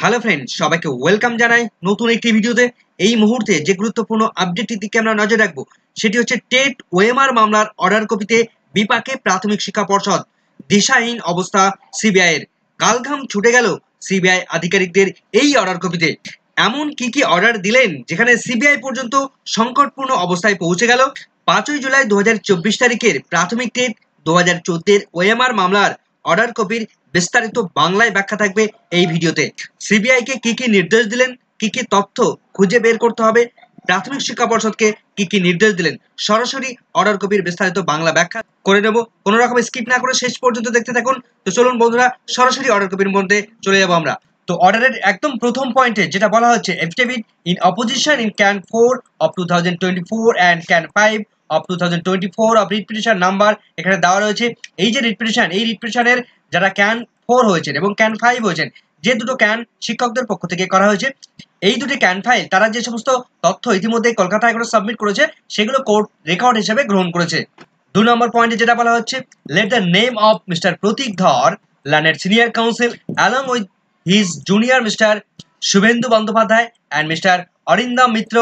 Hello friends, সবাইকে welcome জানাই নতুন একটি ভিডিওতে। এই মুহূর্তে যে গুরুত্বপূর্ণ আপডেটটির দিকে আমরা নজর রাখবো সেটি হচ্ছে টেট ওএমআর মামলার অর্ডার কপিতে বিপাকে প্রাথমিক শিক্ষা পর্ষদ, দিশাহীন অবস্থা সিবিআই এর। কালঘাম ছুটে গেল সিবিআই আধিকারিকদের এই অর্ডার কপিতে। এমন কি অর্ডার দিলেন যেখানে সিবিআই পর্যন্ত সংকটপূর্ণ অবস্থায় পৌঁছে গেল। 5ই জুলাই 2024 তারিখের প্রাথমিক টেট 2014 ওএমআর মামলার অর্ডার কপির বিস্তারিত বাংলায় ব্যাখ্যা থাকবে এই ভিডিওতে। সিবিআই কে কি নির্দেশ দিলেন, কি তথ্য খুঁজে বের করতে হবে, প্রাথমিক শিক্ষা পর্ষদকে কি নির্দেশ দিলেন, সরাসরি অর্ডার কপির বিস্তারিত বাংলা ব্যাখ্যা করে নেব। কোনো রকম স্কিপ না করে শেষ পর্যন্ত দেখতে থাকুন। তো চলুন বন্ধুরা, সরাসরি অর্ডার কপির মধ্যে চলে যাব আমরা। তো অর্ডারের একদম প্রথম পয়েন্টে যেটা বলা হচ্ছে, affidavit in opposition in can 4 of 2024 and can 5 of 2024 of writ petition number এখানে দেওয়া রয়েছে। এই যে রিট পিটিশন, এই রিট পিটিশনের যারা ক্যান 4 হয়েছেন এবং ক্যান 5 হয়েছেন, যে দুটো ক্যান শিক্ষকদের পক্ষ থেকে করা হয়েছে, এই দুটি ক্যান ফাইল তারা যে সমস্ত তথ্য ইতিমধ্যে কলকাতা হাইকোর্টে সাবমিট করেছে সেগুলো কোর্ট রেকর্ড হিসেবে গ্রহণ করেছে। 2 নম্বর পয়েন্টে যেটা বলা হচ্ছে, let the name of mister Prateek Dhar, learned senior counsel along with his junior mister Suvendu Bandyopadhyay and mister Arindam Mitra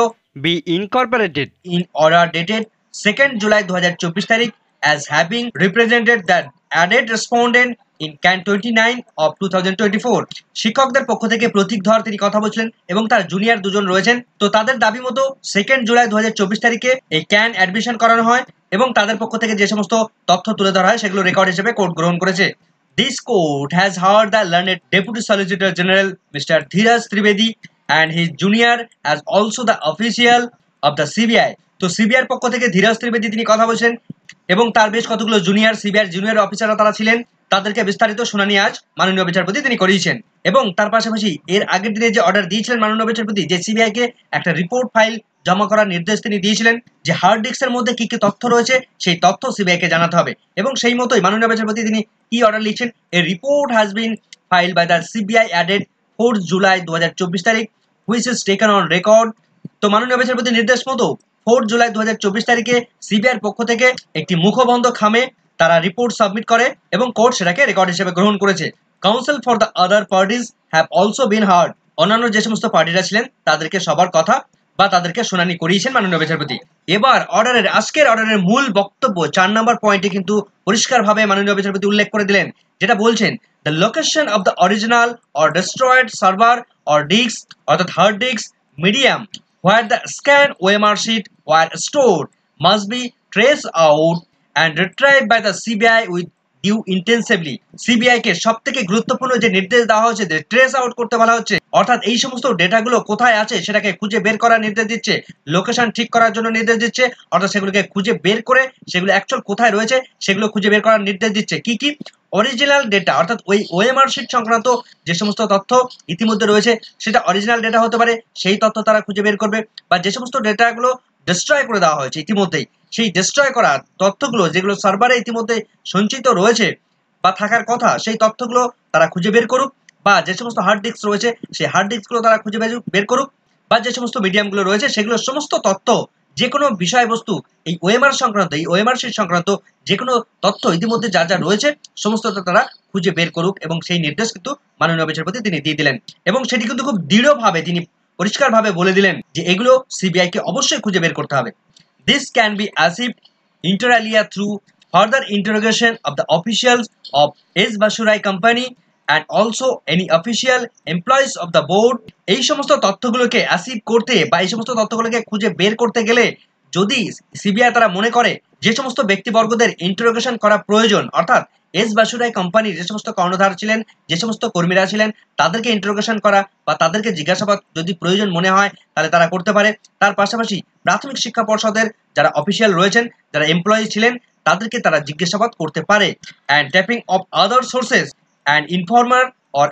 be incorporated in order dated 2nd July 2024 তারিখ as having represented the added respondent in CAN 29 of 2024। শিক্ষকদের পক্ষ থেকে প্রতীক ধর তিনি কথা বলছিলেন এবং তার জুনিয়র দুজন রয়েছেন। তো তাদের দাবি মতো 2nd জুলাই 2024 তারিখে এই ক্যান অ্যাডমিশন করানো হয় এবং তাদের পক্ষ থেকে যে সমস্ত তথ্য তুলে ধরা হয় সেগুলো রেকর্ড হিসেবে কোর্ট গ্রহণ করেছে। This court has heard the learned Deputy Solicitor General Mr. Dheeraj Trivedi and his junior as also the official of the CBI। তো সিবিআই এর পক্ষ থেকে ধীরাজ ত্রিবেদী তিনি কথা বলছেন এবং তার বেশ কতগুলো জুনিয়র সিবিআই জুনিয়র অফিসাররা তারা ছিলেন। তাদেরকে বিস্তারিত শুনানি আজ মাননীয় বিচারপতি তিনি করিয়েছেন এবং তার পাশাপাশি এর আগের দিনে যে অর্ডার দিয়েছিলেন মাননীয় বিচারপতি, যে সিবিআই কে একটা রিপোর্ট ফাইল জমা করার নির্দেশ তিনি দিয়েছিলেন, যে হার্ড ডিস্কের মধ্যে কি তথ্য রয়েছে সেই তথ্য সিবিআই কে জানাতে হবে এবং সেই মতোই মাননীয় বিচারপতি তিনি কি অর্ডার লিখছেন, a report has been filed by the CBI dated 4 July 2024 তারিখ which is taken on record. তো মাননীয় বিচারপতির নির্দেশ মতো 4 জুলাই 2024 তারিখে সিবিআই এর পক্ষ থেকে একটি মুখবন্ধ খামে তারা রিপোর্ট সাবমিট করে এবং কোর্ট সেটাকে রেকর্ড হিসেবে গ্রহণ করেছে। Council for the other parties have also been hard. অন্যান্য যে সমস্ত পার্টিরা ছিলেন তাদেরকে সবার কথা বা তাদেরকে শুনানি করিয়েছেন মাননীয় বিচারপতি। এবার আজকের অর্ডারের মূল বক্তব্য 4 নম্বর পয়েন্টে কিন্তু পরিষ্কারভাবে মাননীয় বিচারপতি উল্লেখ করে দিলেন, যেটা বলছেন, the location of the original or destroyed server or disk অর্থাৎ hard disk medium where the scanned OMR sheet were stored must be traced out and retrieved by the CBI with due intensively। CBI কে সবথেকে গুরুত্বপূর্ণ যে নির্দেশ দেওয়া হচ্ছে, যে trace out করতে বলা হচ্ছে, অর্থাৎ এই সমস্ত ডেটাগুলো কোথায় আছে সেটাকে খুঁজে বের করার নির্দেশ দিচ্ছে, লোকেশন ঠিক করার জন্য নির্দেশ দিচ্ছে, অর্থাৎ সেগুলোকে খুঁজে বের করে সেগুলো অ্যাকচুয়াল কোথায় রয়েছে সেগুলো খুঁজে বের করার নির্দেশ দিচ্ছে। কি অরিজিনাল ডেটা অর্থাৎ ওই ওএমআর শিট সংক্রান্ত যে সমস্ত তথ্য ইতিমধ্যে রয়েছে সেটা অরিজিনাল ডেটা হতে পারে, সেই তথ্য তারা খুঁজে বের করবে, বা যে সমস্ত ডেটাগুলো ডিস্ট্রয় করে দেওয়া হয়েছে ইতিমধ্যেই, সেই ডিস্ট্রয় করা তথ্যগুলো যেগুলো সার্ভারে ইতিমধ্যে সঞ্চিত রয়েছে বা থাকার কথা সেই তথ্যগুলো তারা খুঁজে বের করুক, বা যে সমস্ত হার্ড ডিস্ক রয়েছে সেই হার্ড ডিস্কগুলো তারা খুঁজে বের করুক, বা যে সমস্ত মিডিয়ামগুলো রয়েছে সেগুলো সমস্ত তথ্য, যে কোনো বিষয়বস্তু এই ওএমআর সংক্রান্ত, এই ওএমআর শিট সংক্রান্ত যে কোনো তথ্য ইতিমধ্যে যা রয়েছে সমস্ত তারা খুঁজে বের করুক, এবং সেই নির্দেশ কিন্তু মাননীয় বিচারপতি তিনি দিয়ে দিলেন এবং সেটি কিন্তু খুব দৃঢ়ভাবে তিনি পরিষ্কারভাবে বলে দিলেন যে এগুলো সিবিআই কে অবশ্যই খুঁজে বের করতে হবে। This can be achieved inter alia through further interrogation of the officials of S. Basurai Company and also any official employees of the board। এই সমস্ত তথ্যগুলোকে অ্যাচিভ করতে বা এই সমস্ত তথ্যগুলোকে খুঁজে বের করতে গেলে যদি সিবিআই তারা মনে করে যে সমস্ত ব্যক্তিবর্গদের ইন্টারোগেশন করা প্রয়োজন, অর্থাৎ এস বাসুরাই কোম্পানির যে সমস্ত কর্ণধার ছিলেন, যে সমস্ত কর্মীরা ছিলেন, তাদেরকে ইন্টারোগেশন করা বা তাদেরকে জিজ্ঞাসাবাদ যদি প্রয়োজন মনে হয় তাহলে তারা করতে পারে। তার পাশাপাশি প্রাথমিক শিক্ষা পর্ষদের যারা অফিসিয়াল রয়েছেন, যারা এমপ্লয়ি ছিলেন, তাদেরকে তারা জিজ্ঞাসাবাদ করতে পারে। And tapping of other sources and informer or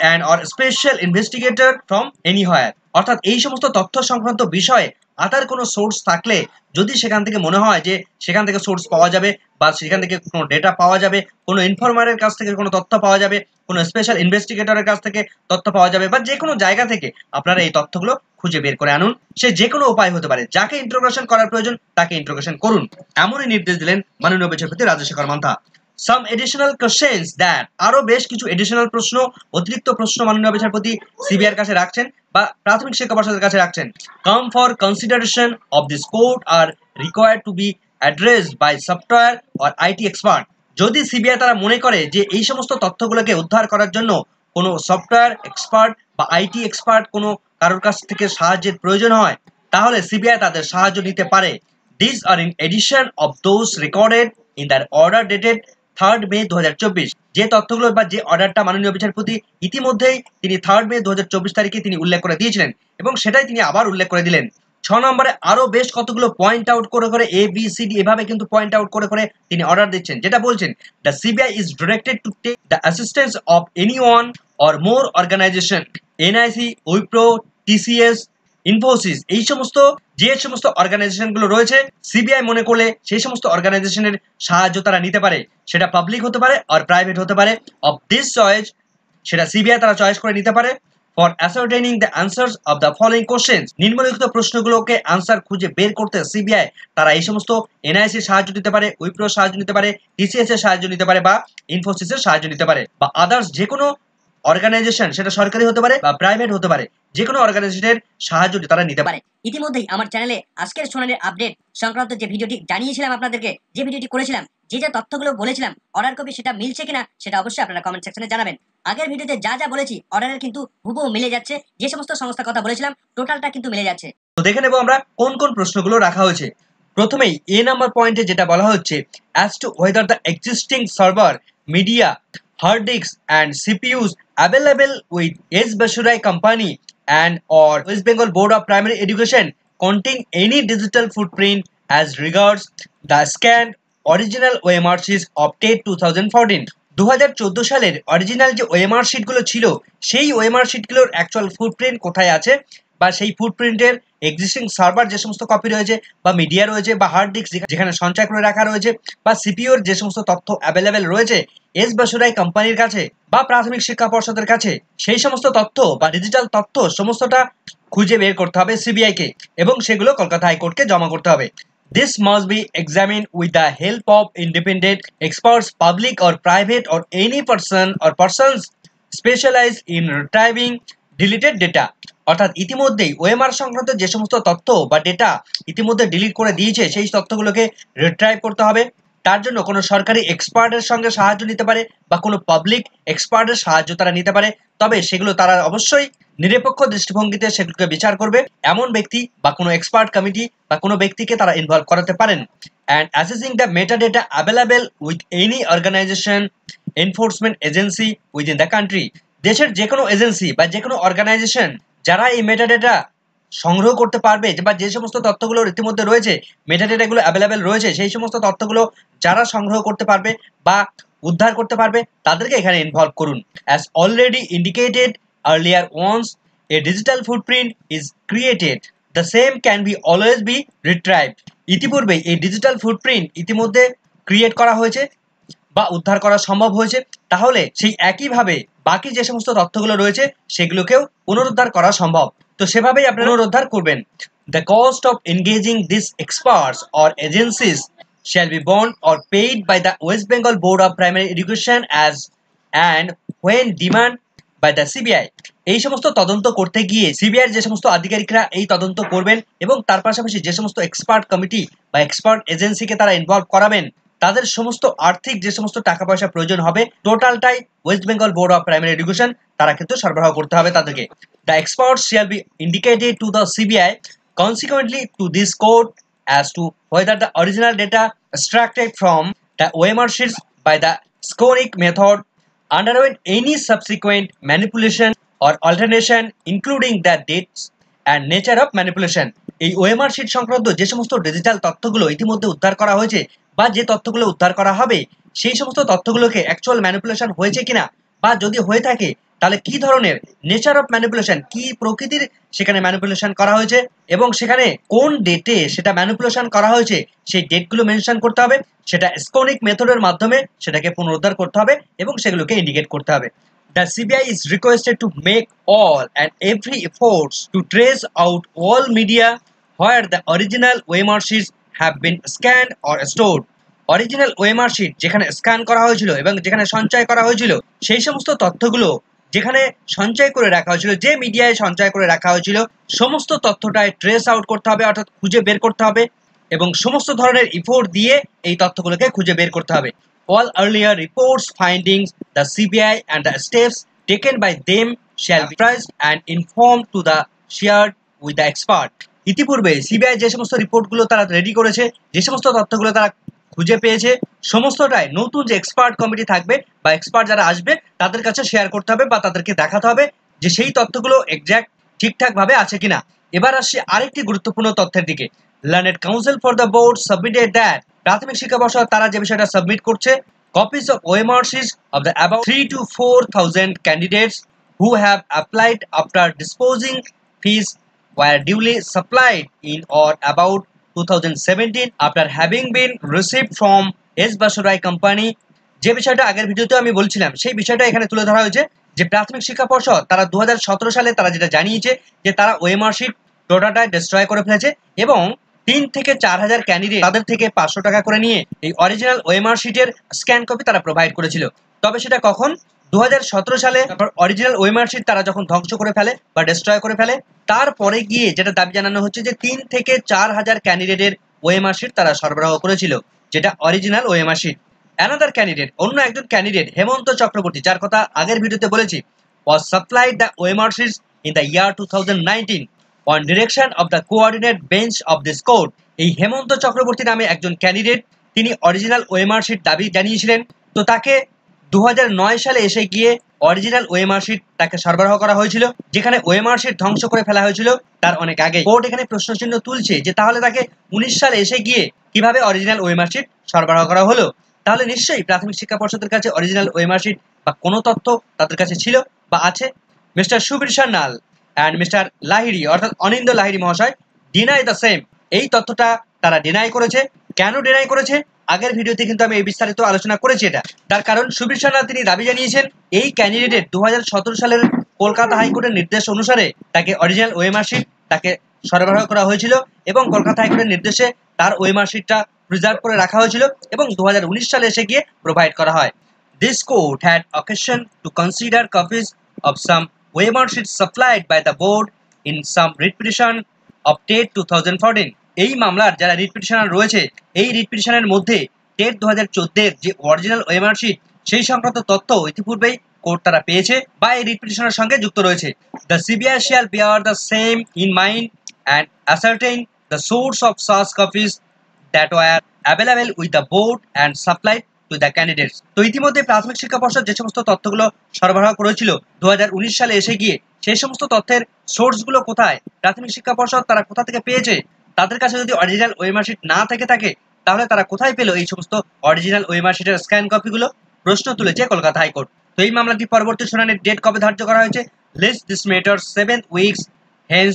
special investigator from anywhere. অর্থাৎ এই সমস্ত তথ্য সংক্রান্ত বিষয়ে আদার কোনো সোর্স থাকলে, যদি সেখান থেকে মনে হয় যে সেখান থেকে সোর্স পাওয়া যাবে বা সেখান থেকে কোনো ডেটা পাওয়া যাবে, কোনো ইনফর্মারের কাছ থেকে কোনো তথ্য পাওয়া যাবে, কোনো স্পেশাল ইনভেস্টিগেটরের কাছ থেকে তথ্য পাওয়া যাবে, বা যে কোনো জায়গা থেকে আপনারা এই তথ্যগুলো খুঁজে বের করে আনুন। সে যে কোনো উপায় হতে পারে, যাকে ইন্টারোগেশন করার প্রয়োজন তাকে ইন্টারোগেশন করুন, এমনই নির্দেশ দিলেন মাননীয় বিচারপতি Rajshekhar Mantha. some additional questions that আরো বেশ কিছু এডিশনাল প্রশ্ন, অতিরিক্ত প্রশ্ন মাননীয় বিচারপতি সিবিআই এর কাছে রাখছেন বা প্রাথমিক শিক্ষা পর্ষদের কাছে রাখছেন। come for consideration of this court are required to be addressed by software or IT expert। যদি সিবিআই তারা মনে করে যে এই সমস্ত তথ্যগুলোকে উদ্ধার করার জন্য কোনো সফটওয়্যার এক্সপার্ট বা আইটি এক্সপার্ট কোনো কারোর কাছ থেকে সাহায্যের প্রয়োজন হয়, তাহলে সিবিআই তাদের সাহায্য নিতে পারে। These are in addition of those recorded in their order dated 3rd May 2024। যে তথ্যগুলো বা যে অর্ডারটা মাননীয় বিচারপতি ইতিমধ্যেই তিনি 3rd May 2024 তারিখে তিনি উল্লেখ করে দিয়েছিলেন এবং সেটাই তিনি আবার উল্লেখ করে দিলেন। 6 নম্বরে আরো বেশ কতগুলো পয়েন্ট আউট করে করে এ বি সি ডি এভাবে কিন্তু পয়েন্ট আউট করে করে তিনি অর্ডার দিচ্ছেন, যেটা বলছেন the CBI is directed to take the assistance of any one or more organisation, NIC, Wipro, TCS, Infosys, এই সমস্ত যে সমস্ত অর্গানাইজেশন গুলো রয়েছে সিবিআই মনে করলে সেই সমস্ত অর্গানাইজেশনের সাহায্য তারা নিতে পারে, সেটা পাবলিক হতে পারে আর প্রাইভেট হতে পারে। অফ দিস চয়েস, সেটা সিবিআই তারা চয়েস করে নিতে পারে। For ascertaining the answers of the following questions, নিম্নলিখিত প্রশ্নগুলোকে আনসার খুঁজে বের করতে সিবিআই তারা এই সমস্ত এনআইসির সাহায্য নিতে পারে, উইপ্রোর সাহায্য নিতে পারে, টিসিএস এর সাহায্য নিতে পারে বা ইনফোসিসের সাহায্য নিতে পারে বা আদার্স যে কোনো অর্গানাইজেশন, সেটা সরকারি হতে পারে বা প্রাইভেট হতে পারে, যে কোনো অর্গানাইজেশনের সাহায্য তারা নিতে পারে। ইতিমধ্যেই আমার চ্যানেলে আজকের শুনানির আপডেট সংক্রান্ত যে ভিডিওটি জানিয়েছিলাম আপনাদেরকে, যে ভিডিওটি করেছিলাম, যে যে তথ্যগুলো বলেছিলাম অর্ডার কপি সেটা মিলছে কিনা সেটা অবশ্যই আপনারা কমেন্ট সেকশনে জানাবেন। আগের ভিডিওতে যা যা বলেছি অর্ডারের কিন্তু হুবহু মিলে যাচ্ছে, যে সমস্ত সংস্থার কথা বলেছিলাম টোটালটা কিন্তু মিলে যাচ্ছে। তো দেখে নেব আমরা কোন কোন প্রশ্নগুলো রাখা হয়েছে। প্রথমেই এ নাম্বার পয়েন্টে যেটা বলা হচ্ছে as to whether the existing server, media, hard disks and CPUs available with S. Bashurai Company and or West Bengal Board of Primary Education contain any digital footprint as regards the scanned original OMR sheets of TET 2014। 2014 সালের original যে OMR শিটগুলো ছিল সেই OMR শিটগুলোর actual footprint কোথায় আছে বা সেই ফুটপ্রিন্টের existing server যে সমস্ত কপি রয়েছে বা মিডিয়া রয়েছে বা হার্ড ডিস্ক যেখানে সঞ্চয় করে রাখা রয়েছে বা সিপিইউর যে সমস্ত তথ্য অ্যাভেলেবেল রয়েছে এস বাসুরাই কোম্পানির কাছে বা প্রাথমিক শিক্ষা পর্ষদের কাছে, সেই সমস্ত তথ্য বা ডিজিটাল তথ্য সমস্তটা খুঁজে বের করতে হবে সিবিআই কে এবং সেগুলো কলকাতা হাইকোর্টকে জমা করতে হবে। This must be examined with the help of independent experts, public or private, or any person or persons specialized in retrieving deleted data। অর্থাৎ ইতিমধ্যেই ওএমআর সংক্রান্ত যে সমস্ত তথ্য বা ডেটা ইতিমধ্যে ডিলিট করে দিয়েছে সেই তথ্যগুলোকে রিট্রাইভ করতে হবে। তার জন্য কোনো সরকারি এক্সপার্টের সঙ্গে সাহায্য নিতে পারে বা কোনো পাবলিক এক্সপার্টের সাহায্য তারা নিতে পারে, তবে সেগুলো তারা অবশ্যই নিরপেক্ষ দৃষ্টিভঙ্গিতে সেগুলোকে বিচার করবে। এমন ব্যক্তি বা কোনো এক্সপার্ট কমিটি বা কোনো ব্যক্তিকে তারা ইনভলভ করাতে পারেন। And assessing the metadata available with any organisation, enforcement agency within the country, দেশের যে কোনো এজেন্সি বা যে কোনো অর্গানাইজেশন যারা এই মেটাডেটা সংগ্রহ করতে পারবে বা যে সমস্ত তথ্যগুলো ইতিমধ্যে রয়েছে মেটাডেটাগুলো অ্যাভেলেবেল রয়েছে সেই সমস্ত তথ্যগুলো যারা সংগ্রহ করতে পারবে বা উদ্ধার করতে পারবে তাদেরকে এখানে ইনভলভ করুন। As already indicated earlier, once a digital footprint is created, the same can be always be retrieved। ইতিপূর্বে এই ডিজিটাল ফুটপ্রিন্ট ইতিমধ্যে ক্রিয়েট করা হয়েছে বা উদ্ধার করা সম্ভব হয়েছে, তাহলে সেই একইভাবে বাকি যে সমস্ত তথ্যগুলো রয়েছে সেগুলোকেও পুনরুদ্ধার করা সম্ভব। তো সেভাবেই আপনারা পুনরুদ্ধার করবেন। The cost of engaging these experts or agencies shall be borne or paid by the West Bengal Board of Primary Education as and when demand by the CBI। এই সমস্ত তদন্ত করতে গিয়ে সিবিআই যে সমস্ত আধিকারিকরা এই তদন্ত করবেন এবং তার পাশাপাশি যে সমস্ত এক্সপার্ট কমিটি বা এক্সপার্ট এজেন্সিকে তারা ইনভলভ করাবেন তাদের সমস্ত আর্থিক যে সমস্ত টাকা পয়সা প্রয়োজন হবে টোটালটাই West Bengal board of primary education তারা কিন্তু সরবরাহ করতে হবে তাদেরকে। The experts shall be indicated to the CBI consequently to this court as to whether the original data extracted from the OMR sheets by the scoring method underwent any subsequent manipulation or alteration including the dates and nature of manipulation। এই OMR sheet সংক্রান্ত যে সমস্ত digital তথ্যগুলো ইতিমধ্যে উদ্ধার করা হয়েছে বা যে তথ্যগুলো উদ্ধার করা হবে সেই সমস্ত তথ্যগুলোকে অ্যাকচুয়াল ম্যানিপুলেশন হয়েছে কিনা বা যদি হয়ে থাকে তাহলে কি ধরনের নেচার অফ ম্যানিপুলেশন, কি প্রকৃতির সেখানে ম্যানিপুলেশন করা হয়েছে এবং সেখানে কোন ডেটে সেটা ম্যানিপুলেশন করা হয়েছে সেই ডেটগুলো মেনশন করতে হবে, সেটা স্কোনিক মেথডের মাধ্যমে সেটাকে পুনরুদ্ধার করতে হবে এবং সেগুলোকে ইন্ডিকেট করতে হবে। The CBI is requested to make all and every efforts to trace out all media where the original OMR sheets have been scanned or stored, original OMR sheet যেখানে স্ক্যান করা হয়েছিল এবং যেখানে সঞ্চয় করা হয়েছিল, সেই সমস্ত তথ্যগুলো যেখানে সঞ্চয় করে রাখা হয়েছিল, যে মিডিয়ায় সঞ্চয় করে রাখা হয়েছিল, সমস্ত তথ্যটায় ট্রেস আউট করতে হবে, অর্থাৎ খুঁজে বের করতে হবে এবং সমস্ত ধরনের ইফোর্ট দিয়ে এই তথ্যগুলোকে খুঁজে বের করতে হবে। All earlier reports, findings, the CBI and the steps taken by them shall be priced and informed to the shared with the expert. ইতিপূর্বে সিবিআই যে সমস্ত রিপোর্টগুলো তারা রেডি করেছে, যে সমস্ত তথ্যগুলো তারা খুঁজে পেয়েছে, সমস্তটাই নতুন যে এক্সপার্ট কমিটি থাকবে বা এক্সপার্ট যারা আসবে তাদের কাছে শেয়ার করতে হবে বা তাদেরকে দেখাতে হবে যে সেই তথ্যগুলো এক্সাক্ট ঠিকঠাক ভাবে আছে কিনা। এবার আসছি আরেকটি গুরুত্বপূর্ণ তথ্যের দিকে। Learned council for the board submitted that, প্রাথমিক শিক্ষা পর্ষদ তারা যে বিষয়টা সাবমিট করছে, copies of OMR sheets of the about 3,000 to 4,000 candidates who have applied after disposing fees were duly supplied in or about 2017 after having been received from S. Basurai Company। যে বিষয়টা আগের ভিডিওতে আমি বলছিলাম সেই বিষয়টা এখানে তুলে ধরা হয়েছে যে প্রাথমিক শিক্ষা পর্ষদ তারা 2017 সালে তারা যেটা জানিয়েছে যে তারা ওএমআর শিট টোটালটা ডিস্ট্রয় করে ফেলেছে এবং 3 থেকে 4,000 ক্যান্ডিডেট তাদের থেকে 500 টাকা করে নিয়ে এই অরিজিনাল ওএমআর শিটের স্ক্যান কপি তারা প্রোভাইড করেছিল। তবে সেটা কখন? 2017 সালে। তারপর অরিজিনাল ওএমআর শিট তারা যখন ধ্বংস করে ফেলে বা ডিস্ট্রয় করে ফেলে, তারপরে গিয়ে যেটা দাবি জানানো হচ্ছে যে 3 থেকে 4,000 ক্যান্ডিডেটের ওএমআর শিট তারা সরবরাহ করেছিল, যেটা original OMR sheet. Another candidate, অন্য একজন ক্যান্ডিডেট হেমন্ত চক্রবর্তী, যার কথা আগের ভিডিওতে বলেছি, was supplied the OMR sheets in the year 2019 on direction of the coordinate bench of this court। এই হেমন্ত চক্রবর্তী নামে একজন ক্যান্ডিডেট, তিনি অরিজিনাল ওএমআর শিট দাবি জানিয়েছিলেন। তো তাকে 2009 সালে এসে গিয়ে অরিজিনাল ওএমআর শিট তাকে সরবরাহ করা হয়েছিল, যেখানে ওএমআর শিট ধ্বংস করে ফেলা হয়েছিল তার অনেক আগে। কোর্ট এখানে প্রশ্নচিহ্ন তুলছে যে তাহলে তাকে 19 সালে এসে গিয়ে কিভাবে অরিজিনাল ওএমআর শিট সরবরাহ করা হলো? তাহলে নিশ্চয়ই প্রাথমিক শিক্ষা পর্ষদের কাছে অরিজিনাল ওএমআর শিট বা কোনো তথ্য তাদের কাছে ছিল বা আছে। Mister Subir Sanyal and mister Lahiri অর্থাৎ অনিন্দ্য লাহিড়ী মহাশয় ডিনাই দ্য সেম। এই তথ্যটা তারা ডিনাই করেছে। কেন ডিনাই করেছে? আগের ভিডিওতে কিন্তু আমি এই বিস্তারিত আলোচনা করেছি এটা। তার কারণ সুবীর সান্যাল তিনি দাবি জানিয়েছেন এই ক্যান্ডিডেট 2017 সালের কলকাতা হাইকোর্টের নির্দেশ অনুসারে তাকে অরিজিনাল ওএমআর শিট তাকে সরবরাহ করা হয়েছিল এবং কলকাতা হাইকোর্টের নির্দেশে তার ওএমআর শিটটা প্রিজার্ভ করে রাখা হয়েছিল এবং 2019 সালে এসে গিয়ে প্রোভাইড করা হয়। This court had occasion to consider copies of some OMR sheets supplied by the board in some writ petition of TET 2014। এই মামলার যারা রিট পিটিশনার রয়েছে, এই রিট পিটিশনের মধ্যে টেট 2014 এর যে অরিজিনাল ওএমআর শিট সেই সংক্রান্ত তথ্য ইতিপূর্বেই কোর্ট তারা পেয়েছে বা এই রিট পিটিশনের সঙ্গে যুক্ত রয়েছে। The CBI shall bear the same in mind and ascertain the source of such copies that were available with the board and supplied to the candidates। তো ইতিমধ্যে প্রাথমিক শিক্ষা পর্ষদ যে সমস্ত তথ্যগুলো সরবরাহ করেছিল 2019 সালে এসে গিয়ে, সেই সমস্ত তথ্যের সোর্সগুলো কোথায়, প্রাথমিক শিক্ষা পর্ষদ তারা কোথা থেকে পেয়েছে, তাদের কাছে যদি অরিজিনাল ওএমআর শিট না থেকে থাকে তাহলে তারা কোথায় পেল এই সমস্ত অরিজিনাল ওএমআর শিটের স্ক্যান কপিগুলো? প্রশ্ন তুলেছে কলকাতা হাইকোর্ট। তো এই মামলাটি পরবর্তী শুনানির ডেট কবে ধার্য করা হয়েছে? List this matter 7 weeks hence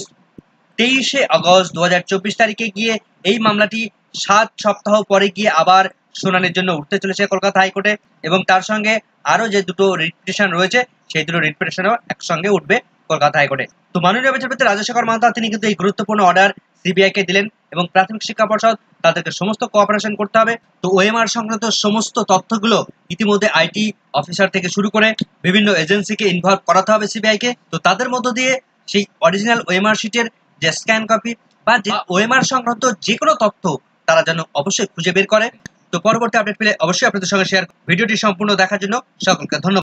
23 August 2024 তারিখে গিয়ে এই মামলাটি 7 সপ্তাহ পরে গিয়ে আবার শুনানির জন্য উঠতে চলেছে কলকাতা হাইকোর্টে এবং তার সঙ্গে আরো যে দুটো রিট পিটিশন রয়েছে সেই দুটো রিট পিটিশনও একসঙ্গে উঠবে কলকাতা হাইকোর্টে। তো মাননীয় বিচারপতি রাজশেখর মান্তা তিনি কিন্তু এই গুরুত্বপূর্ণ অর্ডার সিবিআই কে দিলেন এবং প্রাথমিক শিক্ষা পর্ষদ তাদেরকে সমস্ত কোঅপারেশন করতে হবে। তো ওএমআর সংক্রান্ত সমস্ত তথ্যগুলো ইতিমধ্যে আইটি অফিসার থেকে শুরু করে বিভিন্ন এজেন্সিকে ইনভলভ করাতে হবে সিবিআই কে। তো তাদের মধ্য দিয়ে সেই অরিজিনাল ওএমআর শিটের যে স্ক্যান কপি বা যে ওএমআর সংক্রান্ত যে কোনো তথ্য তারা যেন অবশ্যই খুঁজে বের করে। তো পরবর্তী আপডেট পেলে অবশ্যই আপনাদের সঙ্গে শেয়ার। ভিডিওটি সম্পূর্ণ দেখার জন্য সকলকে ধন্যবাদ।